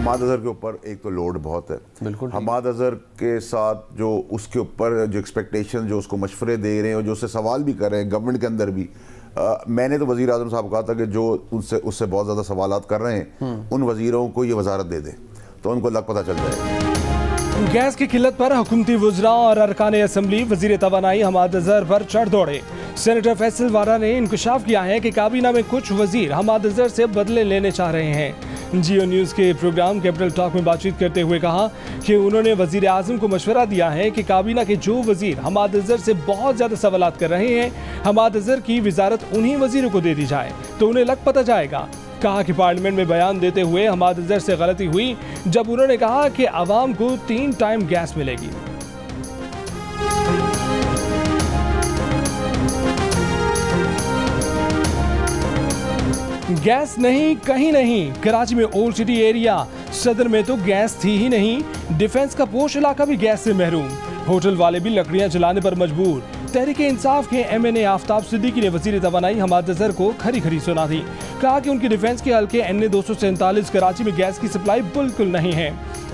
हमाद अजहर के ऊपर एक तो लोड बहुत है, बिल्कुल। हमाद अजहर के साथ जो उसके ऊपर जो एक्सपेक्टेशन, जो उसको मशवरे दे रहे हैं और जो उससे सवाल भी कर रहे हैं गवर्नमेंट के अंदर भी, मैंने तो वज़ीर आज़म साहब कहा था कि जो उससे बहुत ज़्यादा सवालात कर रहे हैं उन वज़ीरों को ये वजारत दे दें तो उनको लग पता चल जाएगा। गैस की किल्लत पर हुकूमती वज़रा और अरकान असम्बली वज़ीर तवानाई हमाद अजहर पर चढ़ दौड़े। सेनेटर फैसल वारा ने इंकशाफ किया है कि काबीना में कुछ वज़ीर हमाद अजहर से बदले लेने चाह रहे हैं। जियो न्यूज़ के प्रोग्राम कैपिटल टॉक में बातचीत करते हुए कहा कि उन्होंने वज़ीर आज़म को मशवरा दिया है कि काबीना के जो वज़ीर हमाद अजहर से बहुत ज़्यादा सवालात कर रहे हैं, हमाद अजहर की वजारत उन्हीं वज़ीरों को दे दी जाए तो उन्हें लग पता जाएगा। कहा कि पार्लियामेंट में बयान देते हुए हमाद अजहर से गलती हुई जब उन्होंने कहा कि आवाम को 3 टाइम गैस मिलेगी। गैस नहीं कहीं नहीं, कराची में ओल्ड सिटी एरिया सदर में तो गैस थी ही नहीं, डिफेंस का पोश इलाका भी गैस से महरूम, होटल वाले भी लकड़ियां जलाने पर मजबूर। तहरीक इंसाफ के MNA आफ्ताब सिद्दीकी ने वज़ीर तवानाई हमाद अजहर को खरी खरी सुना दी। कहा कि उनकी डिफेंस के हल्के NA 247 कराची में गैस की सप्लाई बिल्कुल नहीं है।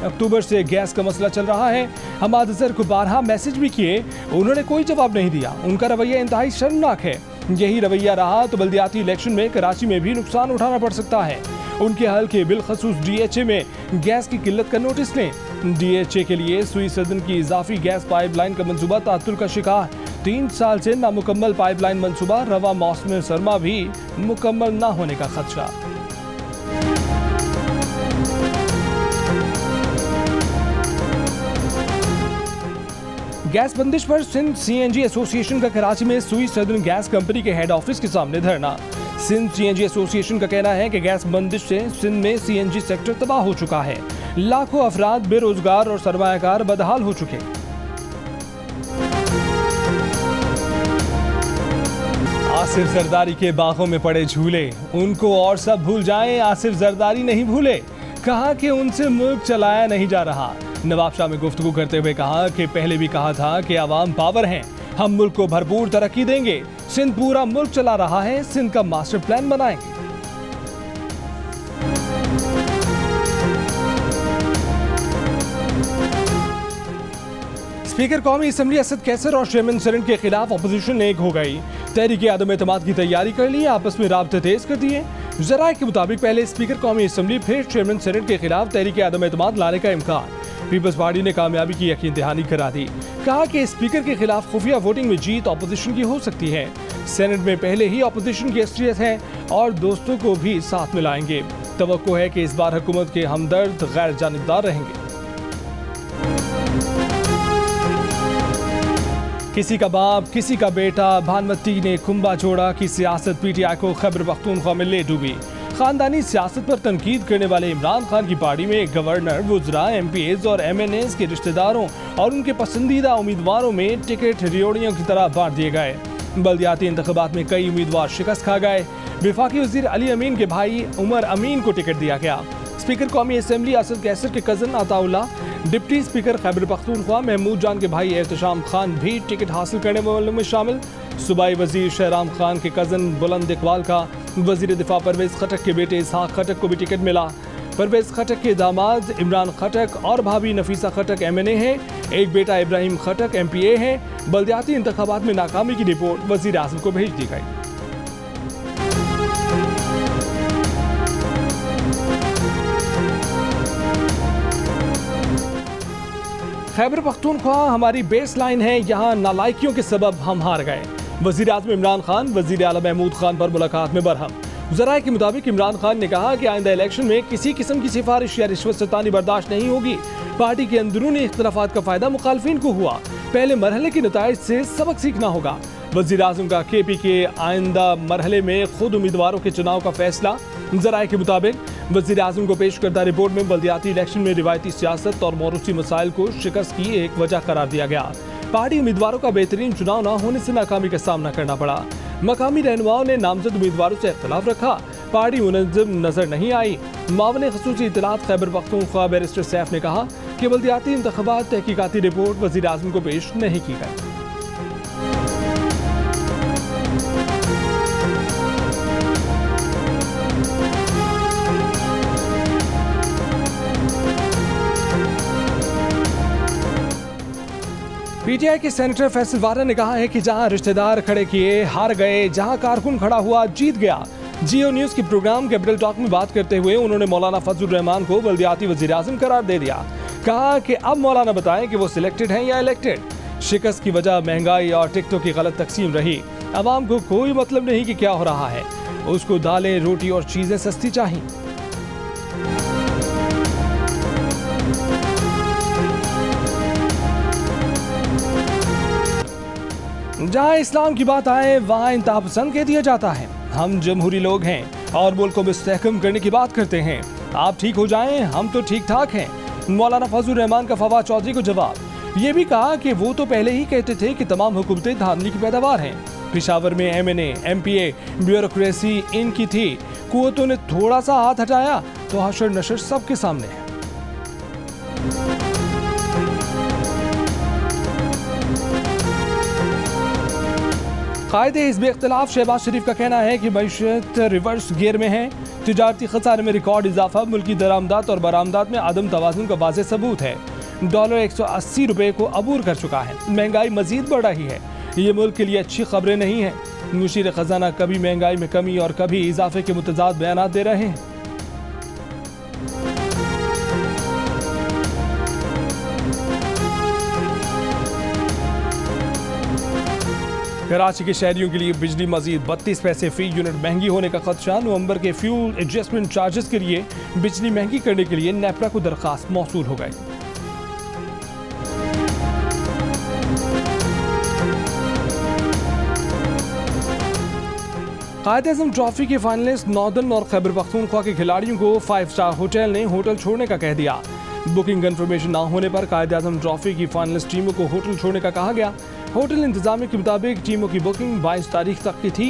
अक्टूबर से गैस का मसला चल रहा है। हमाद अजहर को 12 मैसेज भी किए, उन्होंने कोई जवाब नहीं दिया। उनका रवैया इंतहाई शर्मनाक है। यही रवैया रहा तो बल्दियाती इलेक्शन में कराची में भी नुकसान उठाना पड़ सकता है। उनके हल्के बिलखसूस DHA में गैस की किल्लत का नोटिस लें। DHA के लिए सुई सदन की इजाफी गैस पाइपलाइन का मंसूबा तातुल का शिकार। 3 साल से नामुकम्मल पाइपलाइन मंसूबा, रवा मौसम सरमा भी मुकम्मल न होने का खदशा। गैस बंदिश पर सिंध CNG एसोसिएशन का कराची में सुई सदन गैस कंपनी के हेड ऑफिस के सामने धरना। सिंध CNG एसोसिएशन का कहना है कि गैस बंदिश से सिंध में CNG सेक्टर तबाह हो चुका है। लाखों अफराद बेरोजगार और सरमायाकार बदहाल हो चुके। आसिफ जरदारी के बागों में पड़े झूले, उनको और सब भूल जाएं, आसिफ जरदारी नहीं भूले। कहा कि उनसे मुल्क चलाया नहीं जा रहा। नवाब शाह में गुफ्तगू करते हुए कहा कि पहले भी कहा था कि आवाम पावर हैं, हम मुल्क को भरपूर तरक्की देंगे। सिंध पूरा मुल्क चला रहा है, सिंध का मास्टर प्लान बनाएंगे। स्पीकर कौमी असम्बली असद कैसर और चेयरमैन सेनेट के खिलाफ अपोजिशन एक हो गई। तहरीक आदम एतमाद की तैयारी कर ली, आपस में राब्ते तेज कर दिए। जराये के मुताबिक पहले स्पीकर कौमी असम्बली फिर चेयरमैन सेनेट के खिलाफ तहरीक आदम एतमाद लाने का इम्कान। पीपल्स पार्टी ने कामयाबी की यकीन दहानी करा दी। कहा कि स्पीकर के खिलाफ खुफिया वोटिंग में जीत अपोजिशन की हो सकती है। सेनेट में पहले ही अपोजिशन की असलियत है और दोस्तों को भी साथ मिलाएंगे। तवक्को है कि इस बार हुकूमत के हमदर्द गैर जानिबदार रहेंगे। किसी का बाप किसी का बेटा, भानमती ने कुंभा जोड़ा की सियासत PTI को खैबर पख्तूनख्वा में ले डूबी। खानदानी सियासत पर तनकीद करने वाले इमरान खान की पार्टी में गवर्नर, वुज़रा, MPs और MNAs के रिश्तेदारों और उनके पसंदीदा उम्मीदवारों में टिकट रियोड़ियों की तरह बांट दिए गए। बल्दियाती इंतखाबात में कई उम्मीदवार शिकस्त खा गए। वफाकी वज़ीर अली अमीन के भाई उमर अमीन को टिकट दिया गया। स्पीकर कौमी असम्बली असद कैसर के cousin Ataullah, deputy speaker Khyber Pakhtunkhwa Mahmood Jan के भाई एहतशाम खान भी टिकट हासिल करने वालों में शामिल। सूबाई वजीर शहराम खान के कज़न बुलंद इकबाल का वजीर दिफा परवेज खटक के बेटे इसहाक खटक को भी टिकट मिला। परवेज खटक के दामाद इमरान खटक और भाभी नफीसा खटक MNA हैं। एक बेटा इब्राहिम खटक MPA है। बल्दियाती इंतखाबात में नाकामी की रिपोर्ट वजीर आज़म को भेज दी गई। खैबर पख्तूनख्वा हमारी बेस लाइन है, यहाँ नालायकियों के सबब हम हार गए। वज़ीर आज़म इमरान खान वज़ीर आला महमूद खान पर मुलाकात में बरहम। ज़राए के मुताबिक इमरान खान ने कहा कि आइंदा इलेक्शन में किसी किस्म की सिफारिश या रिश्वत सतानी बर्दाश्त नहीं होगी। पार्टी के अंदरूनी इख्तलाफात का फायदा मुखालफिन को हुआ। पहले मरहले के नताइज से सबक सीखना होगा। वज़ीर आज़म का KP के आइंदा मरहले में खुद उम्मीदवारों के चुनाव का फैसला। ज़राए के मुताबिक वज़ीर आज़म को पेश करदा रिपोर्ट में बल्दियाती इलेक्शन में रिवायती सियासत और मौरूसी मसाइल को शिकस्त की एक वजह करार दिया गया। पार्टी उम्मीदवारों का बेहतरीन चुनाव न होने से नाकामी का सामना करना पड़ा। मकामी रहनुमाओं ने नामजद उम्मीदवारों से इख्तलाफ रखा। पार्टी मुनज़्ज़म नजर नहीं आई। मावन ख़ुसूसी इत्तलात खैबर पख्तूनख्वा बैरिस्टर सैफ ने कहा कि बल्दियाती इंतखाबात तहकीकाती रिपोर्ट वज़ीर आज़म को पेश नहीं की गई। पीटीआई के सेनेटर फैसल वारा ने कहा है कि जहां रिश्तेदार खड़े किए हार गए, जहां कारकुन खड़ा हुआ जीत गया। जियो न्यूज के प्रोग्राम कैपिटल टॉक में बात करते हुए उन्होंने मौलाना फजलुर रहमान को बल्दियाती वजीर आज़म करार दे दिया। कहा कि अब मौलाना बताएं कि वो सिलेक्टेड हैं या इलेक्टेड। शिकस्त की वजह महंगाई और टिकटों की गलत तकसीम रही। आवाम को कोई मतलब नहीं कि क्या हो रहा है, उसको दालें, रोटी और चीजें सस्ती चाहिए। जहां इस्लाम की बात आए वहां इंतहा पसंद कह दिया जाता है। हम जमहूरी लोग हैं और मुल्क को मुस्तहकम करने की बात करते हैं। आप ठीक हो जाएं, हम तो ठीक ठाक हैं। मौलाना फजलुर रहमान का फवाद चौधरी को जवाब। ये भी कहा कि वो तो पहले ही कहते थे कि तमाम हुकूमतें धांधली की पैदावार हैं। पेशावर में MNA, MPA, ब्यूरोक्रेसी इनकी थी। कुव्वतों ने थोड़ा सा हाथ हटाया तो हशर नशर सबके सामने है। कायदे हिज़्ब इख्तिलाफ शहबाज शरीफ का कहना है कि मईशत रिवर्स गियर में है। तिजारती खसारे में रिकॉर्ड इजाफा मुल्की दरामदात और बरामदात में अदम तवाज़ुन का वाज़ेह सबूत है। डॉलर 180 रुपये को अबूर कर चुका है। महंगाई मजीद बढ़ रही है। ये मुल्क के लिए अच्छी खबरें नहीं है। मुशीर खजाना कभी महंगाई में कमी और कभी इजाफे के मुतजाद बयान दे रहे हैं। कराची के शहरियों के लिए बिजली मजीद 32 पैसे फी यूनिट महंगी होने का खदशा। नवंबर के फ्यूल एडजस्टमेंट चार्जेस के लिए बिजली महंगी करने के लिए नेपरा को दरखास्त मौसूल हो गई। कायद-ए-आज़म ट्रॉफी के फाइनलिस्ट नॉर्दर्न और खैबर पख्तूनख्वा के खिलाड़ियों को 5 स्टार होटल ने होटल छोड़ने का कह दिया। बुकिंग कंफर्मेशन ना होने पर कायद-ए-आज़म ट्रॉफी की फाइनलिस्ट टीमों को होटल छोड़ने का कहा गया। होटल इंतजामिया के मुताबिक टीमों की बुकिंग 22 तारीख तक की थी।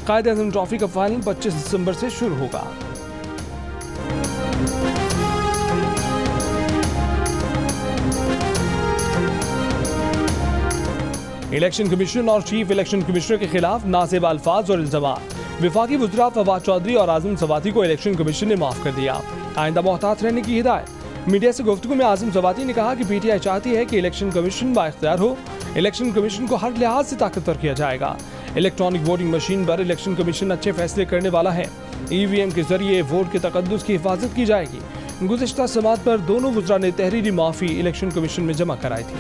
कायद-ए-आज़म ट्रॉफी का फाइनल 25 दिसंबर से शुरू होगा। इलेक्शन कमीशन और चीफ इलेक्शन कमिश्नर के खिलाफ नासेब अल्फाज और इल्जामात। विफाकी वज़रा फवाद चौधरी और आज़म सवाती को इलेक्शन कमीशन ने माफ कर दिया। आइंदा मोहतात रहने की हिदायत। मीडिया से गुफ्तगू में आज़म सवाती ने कहा कि पीटीआई चाहती है कि इलेक्शन कमीशन बाइख्तियार हो। इलेक्शन कमीशन को हर लिहाज से ताकतवर किया जाएगा। इलेक्ट्रॉनिक वोटिंग मशीन पर इलेक्शन कमीशन अच्छे फैसले करने वाला है। EVM के जरिए वोट के तकद्दुस की हिफाजत की जाएगी। गुज़िश्ता समात पर दोनों वज़रा ने तहरीरी माफ़ी इलेक्शन कमीशन में जमा कराई थी।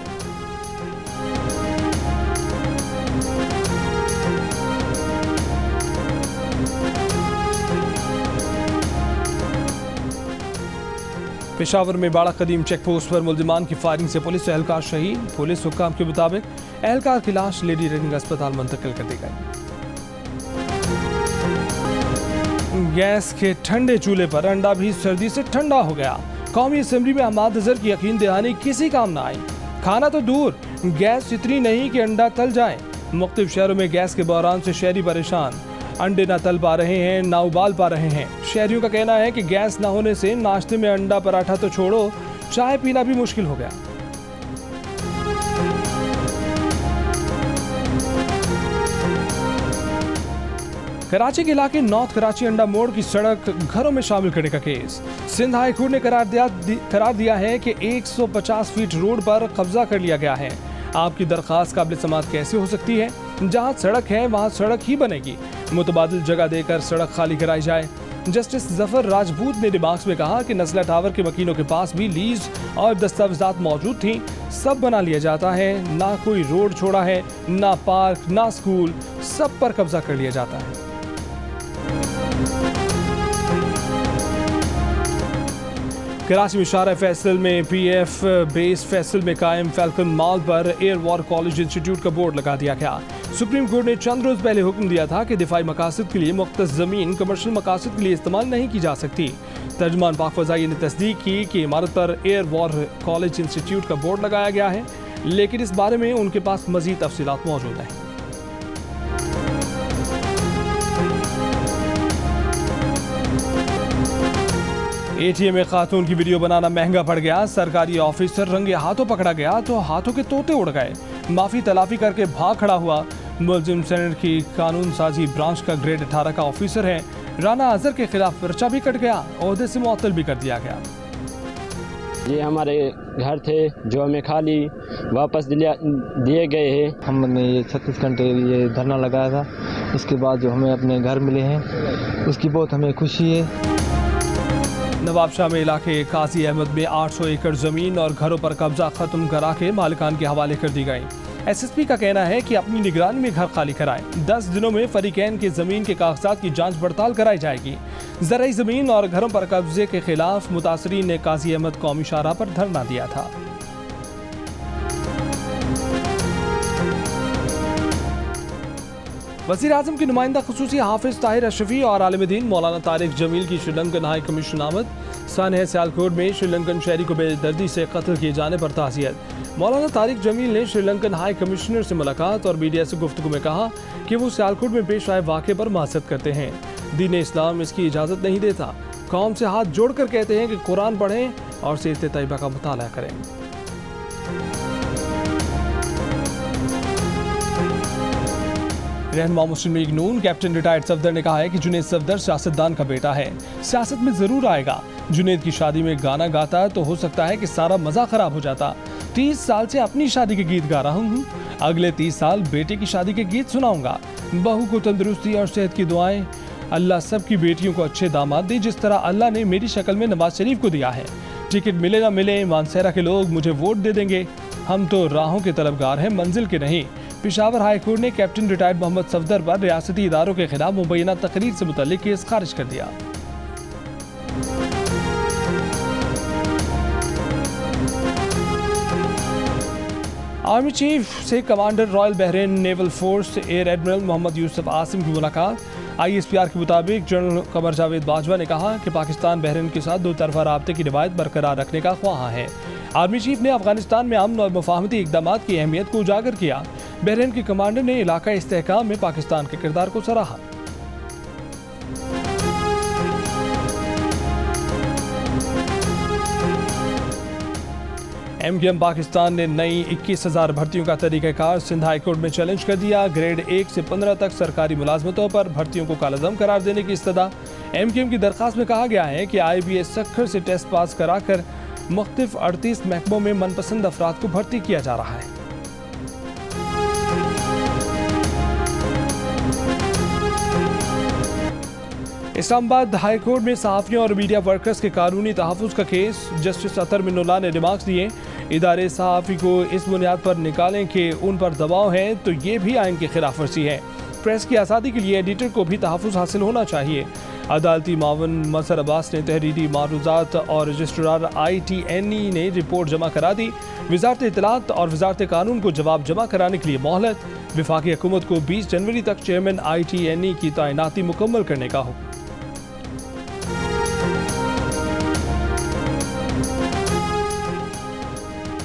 पेशावर में बाड़ा कदीम चेक पोस्ट पर मुल्जिमान की फायरिंग से पुलिस एहलकार शहीद। पुलिस हुक्काम के मुताबिक एहलकार की लाश लेडी रेडिंग अस्पताल मुंतकिल कर दी गई। गैस के ठंडे चूल्हे पर अंडा भी सर्दी से ठंडा हो गया। कौमी असेंबली में अहमद अजहर की यकीन दहानी किसी काम ना आई। खाना तो दूर, गैस इतनी नहीं कि अंडा तल जाए। मुख्तलिफ शहरों में गैस के बहरान से शहरी परेशान। अंडे ना तल पा रहे हैं, ना उबाल पा रहे हैं। शहरियों का कहना है कि गैस ना होने से नाश्ते में अंडा पराठा तो छोड़ो, चाय पीना भी मुश्किल हो गया। कराची के इलाके नॉर्थ कराची अंडा मोड़ की सड़क घरों में शामिल करने का केस। सिंध हाई कोर्ट ने करार दिया है कि 150 फीट रोड पर कब्जा कर लिया गया है। आपकी दरखास्त काबिल समात कैसे हो सकती है? जहां सड़क है वहां सड़क ही बनेगी। मुतबादिल जगह देकर सड़क खाली कराई जाए। जस्टिस जफर राजपूत ने रिमार्क्स में कहा कि नस्ला टावर के मकीनों के पास भी लीज और दस्तावेजात मौजूद थी। सब बना लिया जाता है, ना कोई रोड छोड़ा है, ना पार्क, ना स्कूल, सब पर कब्जा कर लिया जाता है। कराची में शारा फैसल में PF बेस फैसल में कायम फैल्कन मॉल पर एयर वॉर कॉलेज इंस्टीट्यूट का बोर्ड लगा दिया गया। सुप्रीम कोर्ट ने चंद रोज पहले हुक्म दिया था कि दिफाई मकासद के लिए मुख्तस ज़मीन कमर्शियल मकासद के लिए इस्तेमाल नहीं की जा सकती। तर्जुमान पाक फ़ज़ाई ने तस्दीक की कि इमारत पर एयर वॉर कॉलेज इंस्टीट्यूट का बोर्ड लगाया गया है, लेकिन इस बारे में उनके पास मज़ीद तफसीलात मौजूद हैं। ATM में खातून की वीडियो बनाना महंगा पड़ गया। सरकारी ऑफिसर रंगे हाथों पकड़ा गया तो हाथों के तोते उड़ गए। माफी तलाफी करके भाग खड़ा हुआ। मुलजिम सेनेट की कानून साजी ब्रांच का ग्रेड 18 का ऑफिसर है। राना अजहर के खिलाफ पर्चा भी कट गया, ओहदे से मुअत्तल भी कर दिया गया। ये हमारे घर थे जो हमें खाली वापस दिए गए हैं। हमने ये 36 घंटे ये धरना लगाया था, उसके बाद जो हमें अपने घर मिले हैं उसकी बहुत हमें खुशी है। नवाबशाह में इलाके काजी अहमद में 800 एकड़ ज़मीन और घरों पर कब्जा ख़त्म करा के मालिकान के हवाले कर दी गई। एसएसपी का कहना है कि अपनी निगरानी में घर खाली कराएं। 10 दिनों में फरीकैन के ज़मीन के कागजात की जांच पड़ताल कराई जाएगी। ज़राई ज़मीन और घरों पर कब्जे के खिलाफ मुतासरीन ने काजी अहमद कौमी शाहराह पर धरना दिया था। वज़ीर आज़म की नुमाइंदा ख़ुसूसी हाफिज़ ताहिर अशरफी और आलिम दीन मौलाना तारिक जमील की श्रीलंकन हाई कमीशन आमद। सानह सियालकोट में श्रीलंकन शहरी को बेदर्दी से कत्ल किए जाने पर ताज़ियत। मौलाना तारिक जमील ने श्रीलंकन हाई कमिश्नर से मुलाकात और मीडिया से गुफ्तगू में कहा कि वो सियालकोट में पेश आए वाक़े पर माज़रत करते हैं। दीन इस्लाम इसकी इजाज़त नहीं देता। कौम से हाथ जोड़कर कहते हैं कि कुरान पढ़ें और सीरत तैयबा का मुताला करें। रहनुमा मुस्लिम लीग नून कैप्टन रिटायर्ड सफदर ने कहा है कि जुनेद सफदर सियासतदान का बेटा है, सियासत में जरूर आएगा। जुनेद की शादी में गाना गाता तो हो सकता है कि सारा मजा खराब हो जाता। 30 साल से अपनी शादी के गीत गा रहा हूँ, अगले 30 साल बेटे की शादी के गीत सुनाऊंगा। बहू को तंदुरुस्ती और सेहत की दुआएं। अल्लाह सबकी बेटियों को अच्छे दामाद दे, जिस तरह अल्लाह ने मेरी शक्ल में नवाज शरीफ को दिया है। टिकट मिले ना मिले, मानसेरा के लोग मुझे वोट दे देंगे। हम तो राहों के तलबगार हैं, मंजिल के नहीं। पेशावर हाई कोर्ट ने कैप्टन रिटायर्ड मोहम्मद सफदर पर रियासती इदारों के खिलाफ मुबैना तकरीर से मुतल्लिक केस खारिज कर दिया। आर्मी चीफ से commander royal Bahrain naval force air admiral Mohammed Yusuf Asim की मुलाकात। ISPR के मुताबिक जनरल कमर जावेद बाजवा ने कहा कि पाकिस्तान बहरीन के साथ 2 तरफा राब्ते की रिवायत बरकरार रखने का ख्वाहा है। आर्मी चीफ ने अफगानिस्तान में अमन और मुफाहमती इक़दाम की अहमियत को उजागर किया। बहरीन के कमांडर ने इलाका इस्तेहकाम में पाकिस्तान के किरदार को सराहा। MKM पाकिस्तान ने नई 21,000 भर्तियों का तरीक़ाकार सिंध हाई कोर्ट में चैलेंज कर दिया। ग्रेड 1 से 15 तक सरकारी मुलाजमतों पर भर्तियों को कालादम करार देने की इस्तदा। MKM की दरख्वास्त में कहा गया है कि IBS सखर से टेस्ट पास कराकर मुख्तलिफ 38 महकमों में मनपसंद अफराद को भर्ती किया जा रहा है। इस्लामाबाद हाई कोर्ट में सहाफ़ियों और मीडिया वर्कर्स के कानूनी तहफ़्फ़ुज़ का केस। जस्टिस अतर मिनुल्लाह ने रिमार्क्स दिए, इदारे सहाफ़ी को इस बुनियाद पर निकालें कि उन पर दबाव है तो ये भी आइन की खिलाफ वर्जी है। प्रेस की आज़ादी के लिए एडिटर को भी तहफ़्फ़ुज़ हासिल होना चाहिए। अदालती मावन मज़हर अब्बास ने तहरीरी मारूज़ात और रजिस्ट्रार ITNE ने रिपोर्ट जमा करा दी। वज़ारत इत्तलात और वज़ारत कानून को जवाब जमा कराने के लिए मोहलत। वफाकी हुकूमत को 20 जनवरी तक चेयरमैन ITNE की तैनाती मुकम्मल करने का हुक्म।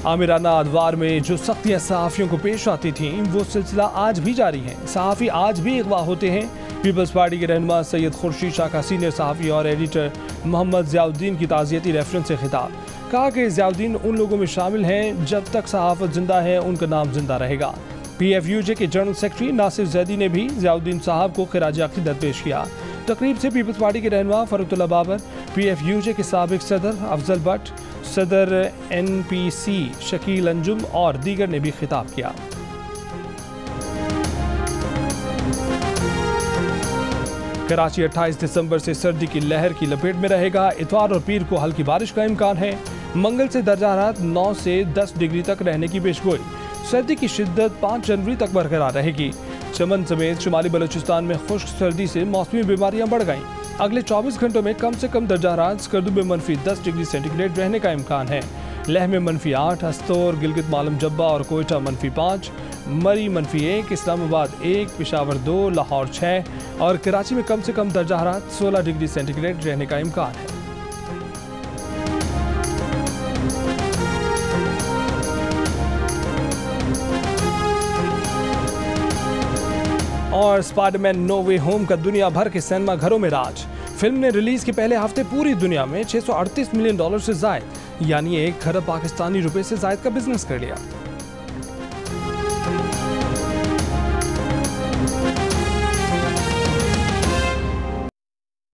आमिराना अदवार में जो सख्तियाँ सहाफ़ियों को पेश आती थीं वो सिलसिला आज भी जारी है। सहाफ़ी आज भी अगवा होते हैं। पीपल्स पार्टी के रहनुमा सैयद खुर्शीद शाह का सीनियर सहाफ़ी और एडिटर मोहम्मद ज़ियाउद्दीन की ताज़ियती रेफरेंस से खिताब। कहा कि ज़ियाउद्दीन उन लोगों में शामिल हैं जब तक सहाफ़त जिंदा है उनका नाम जिंदा रहेगा। PFUJ के जनरल सेक्रेटरी नासिर जैदी ने भी ज़ियाउद्दीन साहब को खिराज अक़ीदत पेश किया। तकरीब से पीपल्स पार्टी के रहनुमा फ़रूख़ुल्लाह बाबर, PFUJ के साबिक़ सदर अफजल भट्ट, सदर NPC शकील अंजुम और दीगर ने भी खिताब किया। कराची 28 दिसंबर से सर्दी की लहर की लपेट में रहेगा। इतवार और पीर को हल्की बारिश का इम्कान है। मंगल से दर्जा हरारत 9 से 10 डिग्री तक रहने की पेशगोई। सर्दी की शिद्दत 5 जनवरी तक बरकरार रहेगी। चमन समेत शुमाली बलूचिस्तान में खुश्क सर्दी से मौसमी बीमारियां बढ़ गईं। अगले 24 घंटों में कम से कम दर्जा हरारत स्कर्दू में -10 डिग्री सेंटीग्रेड रहने का इम्कान है। लेह में -8, हस्तौर, गिलगित मालम जब्बा और कोयटा -5, मरी -1, इस्लामाबाद 1, पेशावर 2, लाहौर 6 और कराची में कम से कम दर्जा हरारत 16 डिग्री सेंटीग्रेड रहने का इम्कान है। और स्पाइडरमैन नो वे होम का दुनिया भर के सिनेमा घरों में राज। फिल्म ने रिलीज के पहले हफ्ते पूरी दुनिया में $638 मिलियन से जायद यानी $1 खरब पाकिस्तानी रुपए से जायद का बिजनेस कर लिया।